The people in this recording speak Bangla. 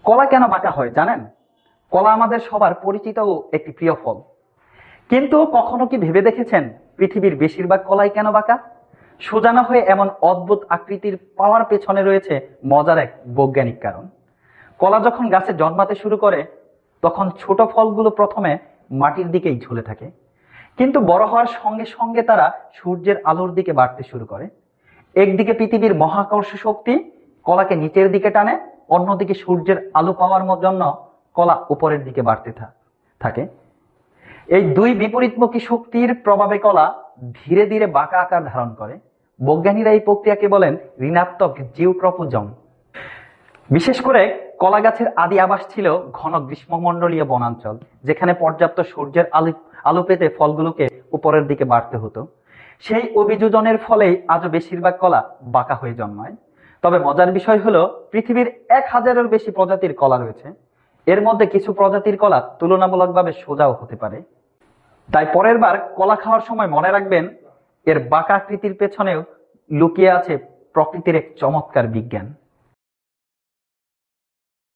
কলা কেন বাঁকা হয় জানেন? কলা আমাদের সবার পরিচিত ও একটি প্রিয় ফল। কিন্তু কখনো কি ভেবে দেখেছেন পৃথিবীর বেশিরভাগ কলাই কেন বাঁকা? সোজা না হয়ে এমন অদ্ভুত আকৃতির পাওয়ার পেছনে রয়েছে মজার এক বৈজ্ঞানিক কারণ। কলা যখন গাছে জন্মাতে শুরু করে তখন ছোট ফলগুলো প্রথমে মাটির দিকেই ঝুলে থাকে, কিন্তু বড় হওয়ার সঙ্গে সঙ্গে তারা সূর্যের আলোর দিকে বাড়তে শুরু করে। একদিকে পৃথিবীর মহাকর্ষ শক্তি কলাকে নিচের দিকে টানে, অন্যদিকে সূর্যের আলো পাওয়ার জন্য কলা উপরের দিকে বাড়তে থাকে। এই দুই বিপরীতমুখী শক্তির প্রভাবে কলা ধীরে ধীরে বাঁকা আকার ধারণ করে। বৈজ্ঞানিকরা এই প্রক্রিয়াকে বলেন ঋণাত্মক জিওট্রপোজম। বিশেষ করে কলা গাছের আদি আবাস ছিল ঘন গ্রীষ্মমণ্ডলীয় বনাঞ্চল, যেখানে পর্যাপ্ত সূর্যের আলো পেতে ফলগুলোকে উপরের দিকে বাড়তে হতো। সেই অভিযোজনের ফলেই আজও বেশিরভাগ কলা বাঁকা হয়ে জন্মায়। তবে মজার বিষয় হলো পৃথিবীর 1000-এর বেশি প্রজাতির কলা রয়েছে। এর মধ্যে কিছু প্রজাতির কলা তুলনামূলকভাবে সোজাও হতে পারে। তাই পরের বার কলা খাওয়ার সময় মনে রাখবেন, এর বাঁকা আকৃতির পেছনেও লুকিয়ে আছে প্রকৃতির এক চমৎকার বিজ্ঞান।